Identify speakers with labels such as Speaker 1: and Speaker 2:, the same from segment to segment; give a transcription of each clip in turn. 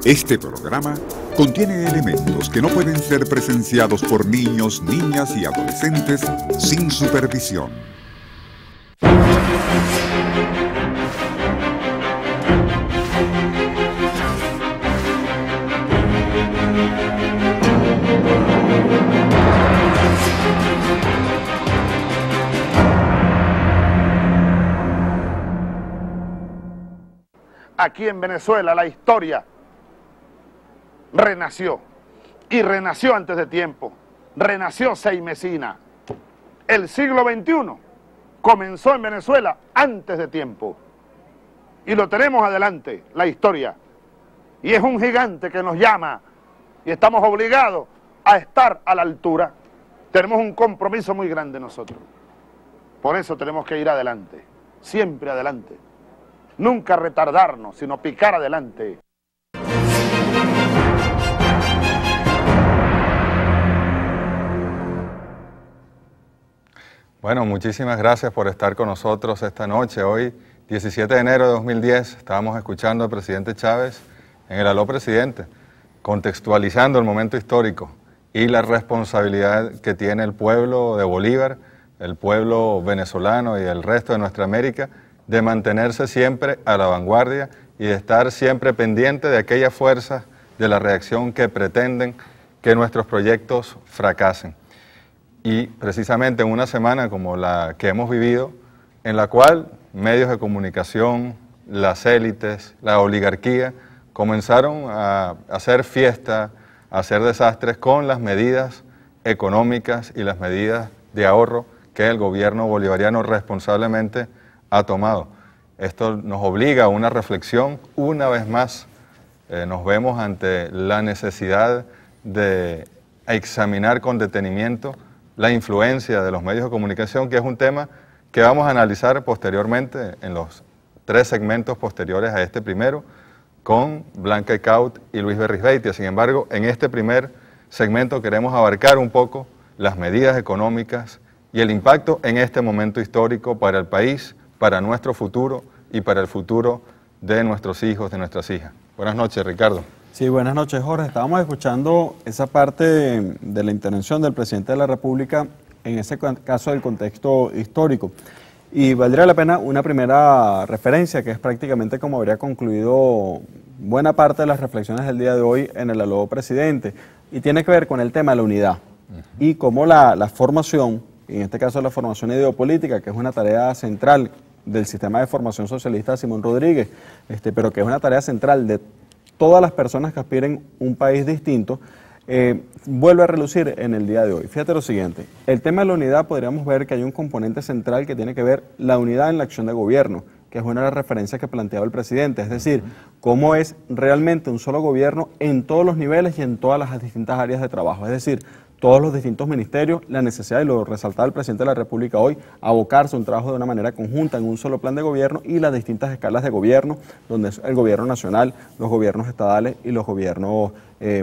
Speaker 1: Este programa contiene elementos que no pueden ser presenciados por niños, niñas y adolescentes sin supervisión.
Speaker 2: Aquí en Venezuela la historia renació, y renació antes de tiempo, renació Seimesina. El siglo XXI comenzó en Venezuela antes de tiempo, y lo tenemos adelante, la historia, y es un gigante que nos llama, y estamos obligados a estar a la altura. Tenemos un compromiso muy grande nosotros, por eso tenemos que ir adelante, siempre adelante. Nunca retardarnos, sino picar adelante.
Speaker 3: Bueno, muchísimas gracias por estar con nosotros esta noche. Hoy, 17 de enero de 2010, estábamos escuchando al presidente Chávez en el Aló Presidente, contextualizando el momento histórico y la responsabilidad que tiene el pueblo de Bolívar, el pueblo venezolano y el resto de nuestra América, de mantenerse siempre a la vanguardia y de estar siempre pendiente de aquellas fuerzas de la reacción que pretenden que nuestros proyectos fracasen. Y precisamente en una semana como la que hemos vivido, en la cual medios de comunicación, las élites, la oligarquía, comenzaron a hacer fiesta, a hacer desastres con las medidas económicas y las medidas de ahorro que el gobierno bolivariano responsablemente ha tomado. Esto nos obliga a una reflexión. Una vez más nos vemos ante la necesidad de examinar con detenimiento la influencia de los medios de comunicación, que es un tema que vamos a analizar posteriormente en los 3 segmentos posteriores a este primero, con Blanca Ecaut y Luis Berrizbeitia. Sin embargo, en este primer segmento queremos abarcar un poco las medidas económicas y el impacto en este momento histórico para el país, para nuestro futuro y para el futuro de nuestros hijos, de nuestras hijas. Buenas noches, Ricardo.
Speaker 4: Sí, buenas noches, Jorge. Estábamos escuchando esa parte de la intervención del presidente de la República en ese caso del contexto histórico. Y valdría la pena una primera referencia, que es prácticamente como habría concluido buena parte de las reflexiones del día de hoy en el Aló Presidente, y tiene que ver con el tema de la unidad y cómo la formación, en este caso la formación ideopolítica, que es una tarea central del sistema de formación socialista de Simón Rodríguez, pero que es una tarea central de todas las personas que aspiren un país distinto, vuelve a relucir en el día de hoy. Fíjate lo siguiente, el tema de la unidad podríamos ver que hay un componente central que tiene que ver la unidad en la acción de gobierno, que es una de las referencias que planteaba el presidente, es decir, cómo es realmente un solo gobierno en todos los niveles y en todas las distintas áreas de trabajo, es decir, todos los distintos ministerios, la necesidad, y lo resaltaba el presidente de la República hoy, abocarse a un trabajo de una manera conjunta en un solo plan de gobierno y las distintas escalas de gobierno, donde es el gobierno nacional, los gobiernos estadales y los gobiernos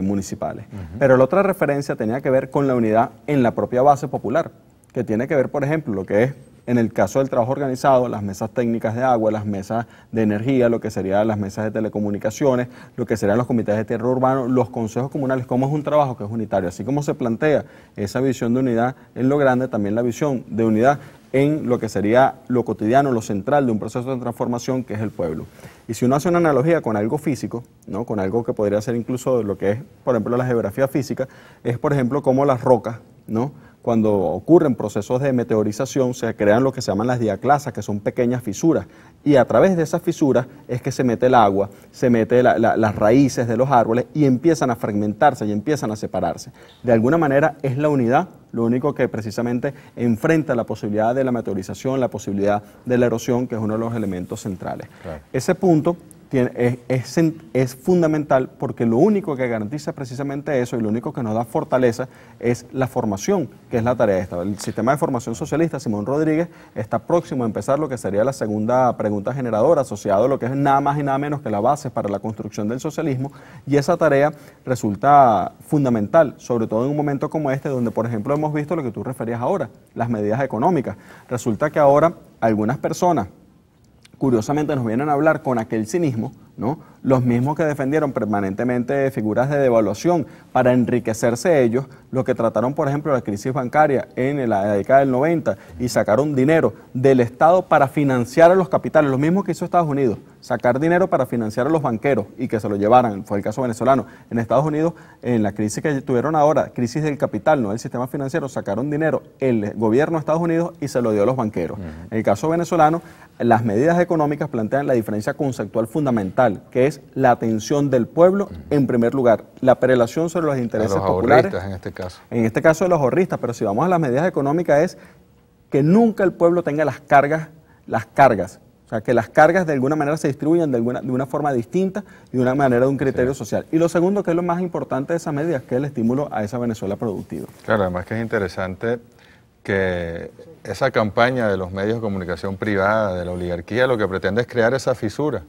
Speaker 4: municipales. Pero la otra referencia tenía que ver con la unidad en la propia base popular, que tiene que ver, por ejemplo, lo que es, en el caso del trabajo organizado, las mesas técnicas de agua, las mesas de energía, lo que serían las mesas de telecomunicaciones, lo que serían los comités de tierra urbano, los consejos comunales, cómo es un trabajo que es unitario. Así como se plantea esa visión de unidad en lo grande, también la visión de unidad en lo que sería lo cotidiano, lo central de un proceso de transformación que es el pueblo. Y si uno hace una analogía con algo físico, ¿no?, con algo que podría ser incluso lo que es, por ejemplo, la geografía física, es, por ejemplo, como las rocas, ¿no?, cuando ocurren procesos de meteorización, se crean lo que se llaman las diaclasas, que son pequeñas fisuras, y a través de esas fisuras es que se mete el agua, se mete las raíces de los árboles y empiezan a fragmentarse y empiezan a separarse. De alguna manera es la unidad lo único que precisamente enfrenta la posibilidad de la meteorización, la posibilidad de la erosión, que es uno de los elementos centrales. Claro. Ese punto es fundamental, porque lo único que garantiza precisamente eso y lo único que nos da fortaleza es la formación, que es la tarea esta. El sistema de formación socialista, Simón Rodríguez, está próximo a empezar lo que sería la segunda pregunta generadora, asociado a lo que es nada más y nada menos que la base para la construcción del socialismo, y esa tarea resulta fundamental, sobre todo en un momento como este, donde por ejemplo hemos visto lo que tú referías ahora, las medidas económicas. Resulta que ahora algunas personas curiosamente nos vienen a hablar con aquel cinismo, ¿no? Los mismos que defendieron permanentemente figuras de devaluación para enriquecerse ellos, los que trataron, por ejemplo, la crisis bancaria en la década del 90 y sacaron dinero del Estado para financiar a los capitales, los mismos que hizo Estados Unidos, sacar dinero para financiar a los banqueros y que se lo llevaran, fue el caso venezolano. En Estados Unidos, en la crisis que tuvieron ahora, crisis del capital, no del sistema financiero, sacaron dinero el gobierno de Estados Unidos y se lo dio a los banqueros. En el caso venezolano, las medidas económicas plantean la diferencia conceptual fundamental, que es la atención del pueblo en primer lugar, la prelación sobre los intereses populares.
Speaker 3: En este caso.
Speaker 4: En este caso de los ahorristas, pero si vamos a las medidas económicas es que nunca el pueblo tenga las cargas, o sea, que las cargas de alguna manera se distribuyan de una forma distinta y de una manera de un criterio social. Y lo segundo, que es lo más importante de esas medidas, que es el estímulo a esa Venezuela productiva.
Speaker 3: Claro, además que es interesante que esa campaña de los medios de comunicación privada, de la oligarquía, lo que pretende es crear esa fisura,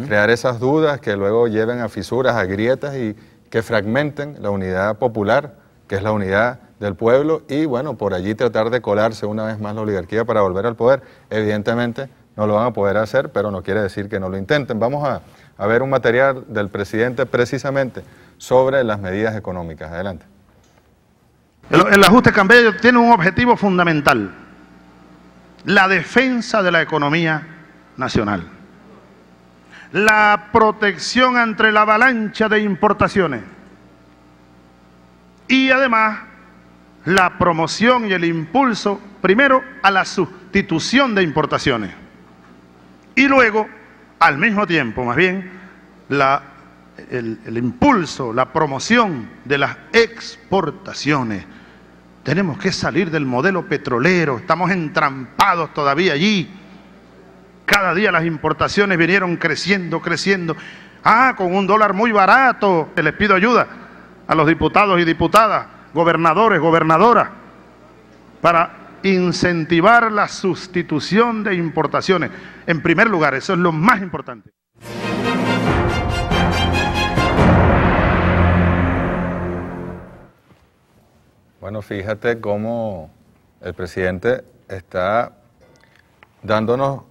Speaker 3: crear esas dudas que luego lleven a fisuras, a grietas y que fragmenten la unidad popular, que es la unidad del pueblo, y bueno, por allí tratar de colarse una vez más la oligarquía para volver al poder. Evidentemente no lo van a poder hacer, pero no quiere decir que no lo intenten. Vamos a ver un material del presidente precisamente sobre las medidas económicas. Adelante.
Speaker 2: El ajuste cambiario tiene un objetivo fundamental: la defensa de la economía nacional, la protección ante la avalancha de importaciones y además la promoción y el impulso, primero, a la sustitución de importaciones y luego, al mismo tiempo, más bien, el impulso, la promoción de las exportaciones. Tenemos que salir del modelo petrolero, estamos entrampados todavía allí. Cada día las importaciones vinieron creciendo. Con un dólar muy barato. Les pido ayuda a los diputados y diputadas, gobernadores, gobernadoras, para incentivar la sustitución de importaciones. En primer lugar, eso es lo más importante.
Speaker 3: Bueno, fíjate cómo el presidente está dándonos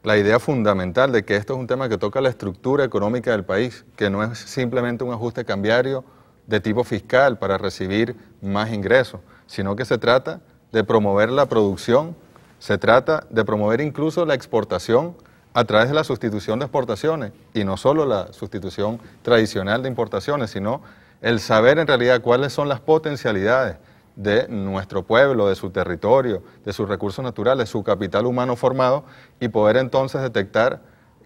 Speaker 3: la idea fundamental de que esto es un tema que toca la estructura económica del país, que no es simplemente un ajuste cambiario de tipo fiscal para recibir más ingresos, sino que se trata de promover la producción, se trata de promover incluso la exportación a través de la sustitución de exportaciones, y no solo la sustitución tradicional de importaciones, sino el saber en realidad cuáles son las potencialidades de nuestro pueblo, de su territorio, de sus recursos naturales, su capital humano formado, y poder entonces detectar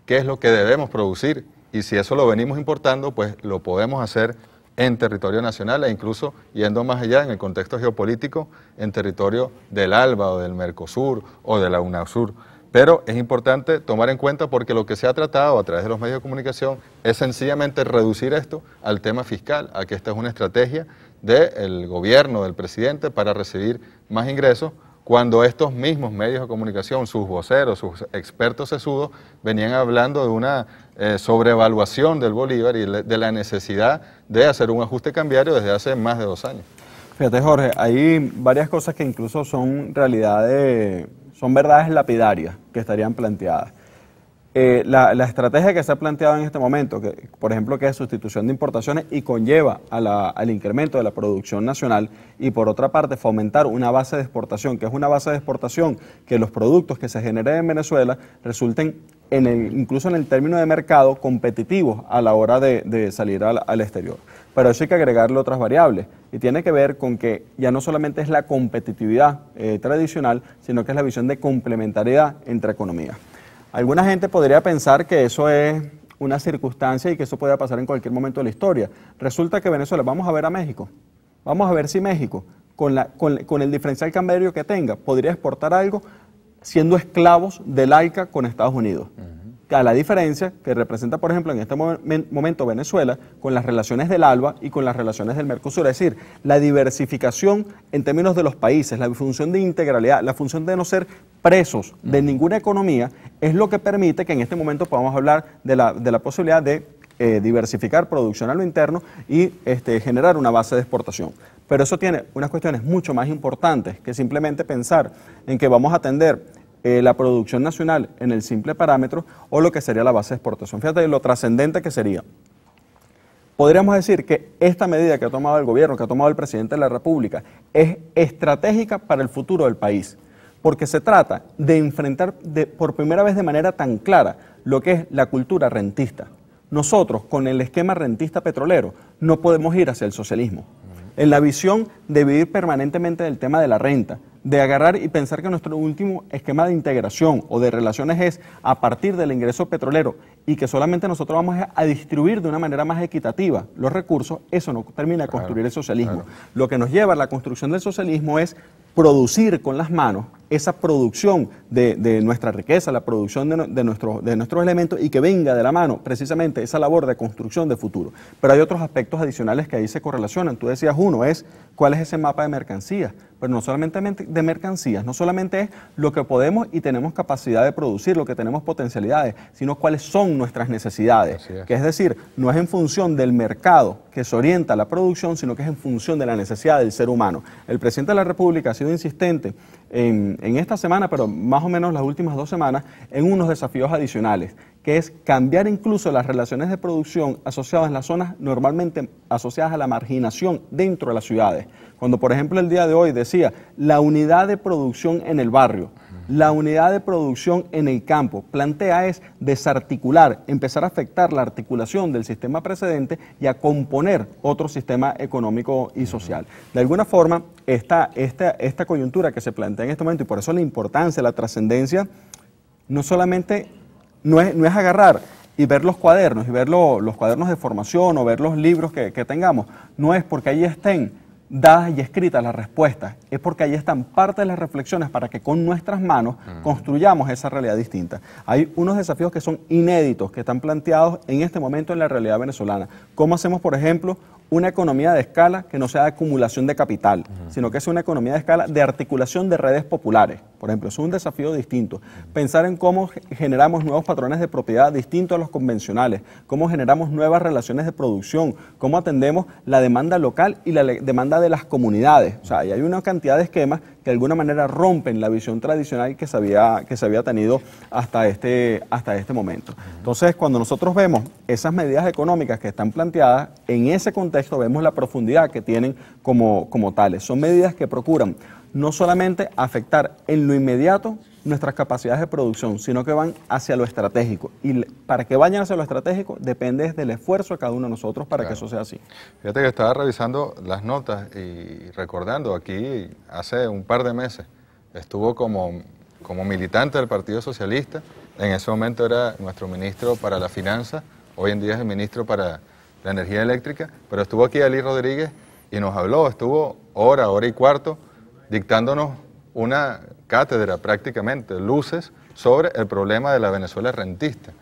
Speaker 3: qué es lo que debemos producir, y si eso lo venimos importando, pues lo podemos hacer en territorio nacional e incluso yendo más allá en el contexto geopolítico, en territorio del ALBA o del Mercosur o de la UNASUR. Pero es importante tomar en cuenta porque lo que se ha tratado a través de los medios de comunicación es sencillamente reducir esto al tema fiscal, a que esta es una estrategia del gobierno, del presidente, para recibir más ingresos, cuando estos mismos medios de comunicación, sus voceros, sus expertos sesudos, venían hablando de una sobrevaluación del bolívar y de la necesidad de hacer un ajuste cambiario desde hace más de 2 años.
Speaker 4: Fíjate, Jorge, hay varias cosas que incluso son realidades, son verdades lapidarias que estarían planteadas. La estrategia que se ha planteado en este momento, que, por ejemplo, que es sustitución de importaciones y conlleva al incremento de la producción nacional, y por otra parte fomentar una base de exportación, que es una base de exportación que los productos que se generen en Venezuela resulten incluso en el término de mercado competitivos a la hora de salir al exterior. Pero eso hay que agregarle otras variables y tiene que ver con que ya no solamente es la competitividad tradicional, sino que es la visión de complementariedad entre economías. Alguna gente podría pensar que eso es una circunstancia y que eso puede pasar en cualquier momento de la historia. Resulta que Venezuela, vamos a ver a México, vamos a ver si México, con el diferencial cambiario que tenga, podría exportar algo siendo esclavos del ALCA con Estados Unidos. A la diferencia que representa, por ejemplo, en este momento Venezuela con las relaciones del ALBA y con las relaciones del Mercosur, es decir, la diversificación en términos de los países, la función de integralidad, la función de no ser presos de ninguna economía, es lo que permite que en este momento podamos hablar de la posibilidad de diversificar producción a lo interno y generar una base de exportación. Pero eso tiene unas cuestiones mucho más importantes que simplemente pensar en que vamos a atender la producción nacional en el simple parámetro o lo que sería la base de exportación. Fíjate lo trascendente que sería. Podríamos decir que esta medida que ha tomado el gobierno, que ha tomado el presidente de la República, es estratégica para el futuro del país, porque se trata de enfrentar por primera vez de manera tan clara lo que es la cultura rentista. Nosotros, con el esquema rentista petrolero, no podemos ir hacia el socialismo. En la visión de vivir permanentemente del tema de la renta, de agarrar y pensar que nuestro último esquema de integración o de relaciones es a partir del ingreso petrolero y que solamente nosotros vamos a distribuir de una manera más equitativa los recursos, eso no termina de construir el socialismo. Claro. Lo que nos lleva a la construcción del socialismo es producir con las manos esa producción de nuestra riqueza, la producción de nuestros elementos y que venga de la mano precisamente esa labor de construcción de futuro. Pero hay otros aspectos adicionales que ahí se correlacionan. Tú decías uno es cuál es ese mapa de mercancías, pero no solamente de mercancías, no solamente es lo que podemos y tenemos capacidad de producir, lo que tenemos potencialidades, sino cuáles son nuestras necesidades. Que es decir, no es en función del mercado que se orienta la producción, sino que es en función de la necesidad del ser humano. El presidente de la República ha sido insistente en esta semana, pero más o menos las últimas 2 semanas, en unos desafíos adicionales, que es cambiar incluso las relaciones de producción asociadas en las zonas normalmente asociadas a la marginación dentro de las ciudades. Cuando, por ejemplo, el día de hoy decía la unidad de producción en el barrio, la unidad de producción en el campo, plantea es desarticular, empezar a afectar la articulación del sistema precedente y a componer otro sistema económico y social. De alguna forma, esta coyuntura que se plantea en este momento, y por eso la importancia, la trascendencia, no solamente no es agarrar y ver los cuadernos, y ver los cuadernos de formación o ver los libros que tengamos, no es porque ahí estén dadas y escritas las respuestas, es porque ahí están parte de las reflexiones para que con nuestras manos construyamos esa realidad distinta. Hay unos desafíos que son inéditos, que están planteados en este momento en la realidad venezolana. ¿Cómo hacemos, por ejemplo, una economía de escala que no sea de acumulación de capital, sino que sea una economía de escala de articulación de redes populares? Por ejemplo, es un desafío distinto. Pensar en cómo generamos nuevos patrones de propiedad distintos a los convencionales, cómo generamos nuevas relaciones de producción, cómo atendemos la demanda local y la demanda de las comunidades. O sea, y hay una cantidad de esquemas que de alguna manera rompen la visión tradicional que se había tenido hasta este momento. Entonces, cuando nosotros vemos esas medidas económicas que están planteadas, en ese contexto vemos la profundidad que tienen como tales. Son medidas que procuran no solamente afectar en lo inmediato nuestras capacidades de producción, sino que van hacia lo estratégico. Y para que vayan hacia lo estratégico depende del esfuerzo de cada uno de nosotros para que eso sea así.
Speaker 3: Fíjate que estaba revisando las notas y recordando aquí, hace un par de meses, estuvo como militante del Partido Socialista. En ese momento era nuestro ministro para la finanza, hoy en día es el ministro para la energía eléctrica, pero estuvo aquí Ali Rodríguez y nos habló, estuvo hora y cuarto, dictándonos una cátedra prácticamente, luces sobre el problema de la Venezuela rentista.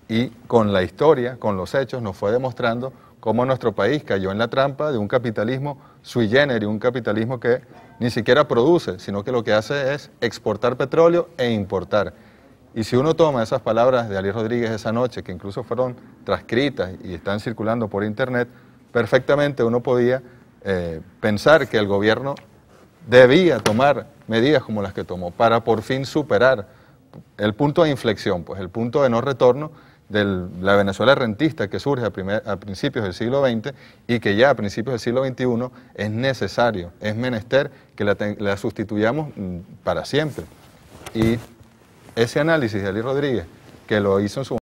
Speaker 3: Y con la historia, con los hechos, nos fue demostrando cómo nuestro país cayó en la trampa de un capitalismo sui generis, un capitalismo que ni siquiera produce, sino que lo que hace es exportar petróleo e importar. Y si uno toma esas palabras de Ali Rodríguez esa noche, que incluso fueron transcritas y están circulando por internet, perfectamente uno podía pensar que el gobierno debía tomar medidas como las que tomó para por fin superar el punto de inflexión, pues el punto de no retorno de la Venezuela rentista que surge a principios del siglo XX y que ya a principios del siglo XXI es necesario, es menester que la sustituyamos para siempre. Y ese análisis de Ali Rodríguez, que lo hizo en su